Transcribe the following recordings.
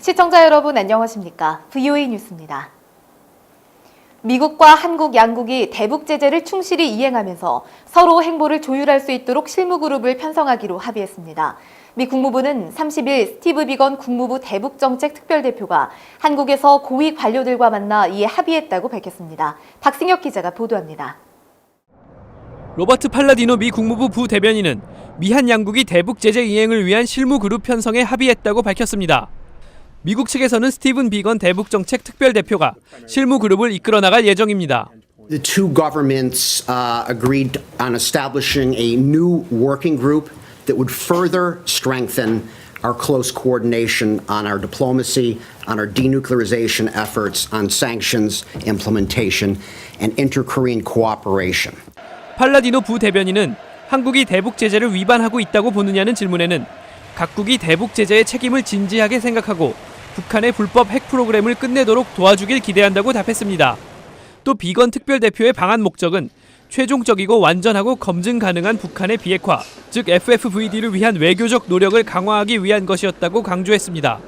시청자 여러분 안녕하십니까? VOA 뉴스입니다. 미국과 한국 양국이 대북 제재를 충실히 이행하면서 서로 행보를 조율할 수 있도록 실무그룹을 편성하기로 합의했습니다. 미 국무부는 30일 스티브 비건 국무부 대북정책 특별대표가 한국에서 고위 관료들과 만나 이에 합의했다고 밝혔습니다. 박승혁 기자가 보도합니다. 로버트 팔라디노 미 국무부 부대변인은 미한 양국이 대북 제재 이행을 위한 실무그룹 편성에 합의했다고 밝혔습니다. 미국 측에서는 스티븐 비건 대북정책 특별대표가 실무그룹을 이끌어 나갈 예정입니다. The two governments agreed on establishing a new working group that would further strengthen our close coordination on our diplomacy, on our denuclearization efforts, on sanctions implementation, and inter-Korean cooperation. 팔라디노 부대변인은 한국이 대북 제재를 위반하고 있다고 보느냐는 질문에는 각국이 대북 제재의 책임을 진지하게 생각하고 북한의 불법 핵 프로그램을 끝내도록 도와주길 기대한다고 답했습니다. 또 비건 특별대표의 방한 목적은 최종적이고 완전하고 검증 가능한 북한의 비핵화, 즉 FFVD를 위한 외교적 노력을 강화하기 위한 것이었다고 강조했습니다.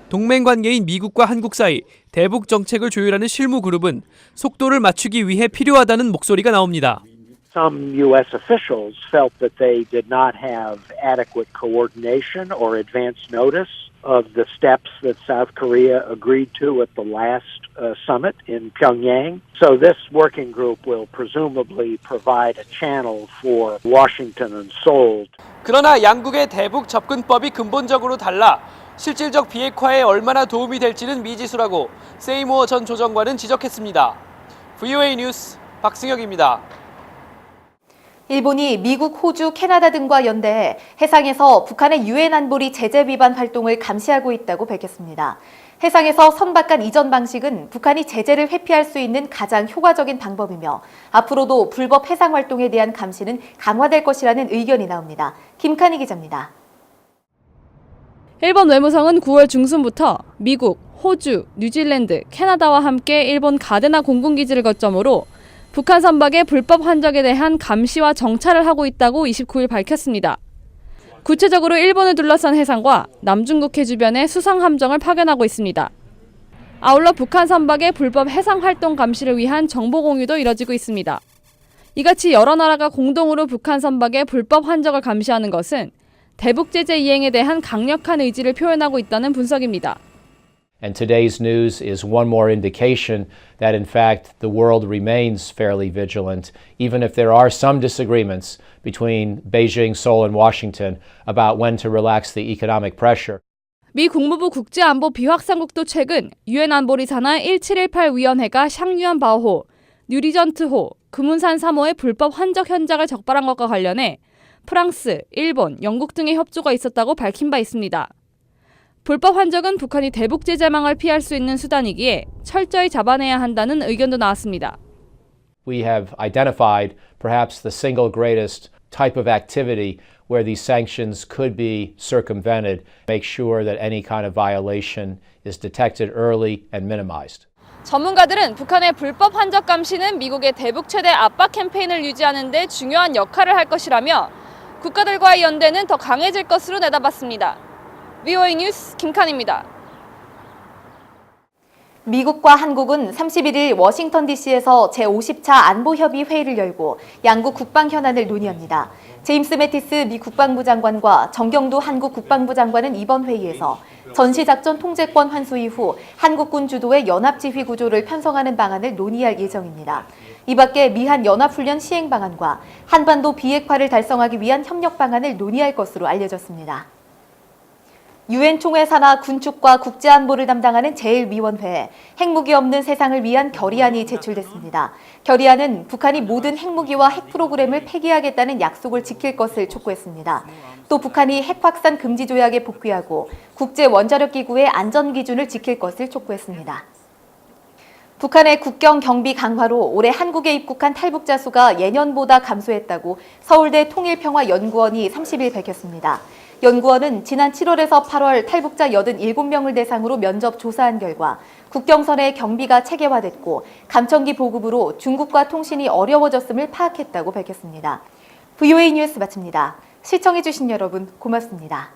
동맹 관계인 미국과 한국 사이 대북 정책을 조율하는 실무그룹은 속도를 맞추기 위해 필요하다는 목소리가 나옵니다. Some U.S. officials felt that they did not have adequate coordination or advance notice of the steps that South Korea agreed to at the last summit in Pyongyang. So this working group will presumably provide a channel for Washington and Seoul. 그러나 양국의 대북 접근법이 근본적으로 달라 실질적 비핵화에 얼마나 도움이 될지는 미지수라고 세이모어 전 조정관은 지적했습니다. VOA 뉴스 박승혁입니다. 일본이 미국, 호주, 캐나다 등과 연대해 해상에서 북한의 유엔 안보리 제재 위반 활동을 감시하고 있다고 밝혔습니다. 해상에서 선박간 이전 방식은 북한이 제재를 회피할 수 있는 가장 효과적인 방법이며 앞으로도 불법 해상 활동에 대한 감시는 강화될 것이라는 의견이 나옵니다. 김칸희 기자입니다. 일본 외무성은 9월 중순부터 미국, 호주, 뉴질랜드, 캐나다와 함께 일본 가데나 공군기지를 거점으로 북한 선박의 불법 환적에 대한 감시와 정찰을 하고 있다고 29일 밝혔습니다. 구체적으로 일본을 둘러싼 해상과 남중국해 주변에 수상 함정을 파견하고 있습니다. 아울러 북한 선박의 불법 해상 활동 감시를 위한 정보 공유도 이뤄지고 있습니다. 이같이 여러 나라가 공동으로 북한 선박의 불법 환적을 감시하는 것은 대북 제재 이행에 대한 강력한 의지를 표현하고 있다는 분석입니다. And today's news is one more indication that, in fact, the world remains fairly vigilant, even if there are some disagreements between Beijing, Seoul, and Washington about when to relax the economic pressure. 미 국무부 국제안보 비확산국도 최근 유엔 안보리 산하 1718 위원회가 샹유안 바오호, 뉴리전트호, 금운산 3호의 불법 환적 현장을 적발한 것과 관련해 프랑스, 일본, 영국 등의 협조가 있었다고 밝힌 바 있습니다. 불법 환적은 북한이 대북 제재망을 피할 수 있는 수단이기에 철저히 잡아내야 한다는 의견도 나왔습니다. We have identified perhaps the single greatest type of activity where these sanctions could be circumvented, make sure that any kind of violation is detected early and minimized. 전문가들은 북한의 불법 환적 감시는 미국의 대북 최대 압박 캠페인을 유지하는 데 중요한 역할을 할 것이라며 국가들과의 연대는 더 강해질 것으로 내다봤습니다. VOA 뉴스 김칸입니다. 미국과 한국은 31일 워싱턴 DC에서 제50차 안보협의 회의를 열고 양국 국방 현안을 논의합니다. 제임스 매티스 미 국방부 장관과 정경두 한국 국방부 장관은 이번 회의에서 전시작전 통제권 환수 이후 한국군 주도의 연합지휘 구조를 편성하는 방안을 논의할 예정입니다. 이 밖에 미한 연합훈련 시행 방안과 한반도 비핵화를 달성하기 위한 협력 방안을 논의할 것으로 알려졌습니다. 유엔 총회 산하 군축과 국제안보를 담당하는 제1위원회에 핵무기 없는 세상을 위한 결의안이 제출됐습니다. 결의안은 북한이 모든 핵무기와 핵 프로그램을 폐기하겠다는 약속을 지킬 것을 촉구했습니다. 또 북한이 핵 확산 금지 조약에 복귀하고 국제원자력기구의 안전기준을 지킬 것을 촉구했습니다. 북한의 국경 경비 강화로 올해 한국에 입국한 탈북자 수가 예년보다 감소했다고 서울대 통일평화연구원이 30일 밝혔습니다. 연구원은 지난 7월에서 8월 탈북자 87명을 대상으로 면접 조사한 결과 국경선의 경비가 체계화됐고 감청기 보급으로 중국과 통신이 어려워졌음을 파악했다고 밝혔습니다. VOA 뉴스 마칩니다. 시청해주신 여러분 고맙습니다.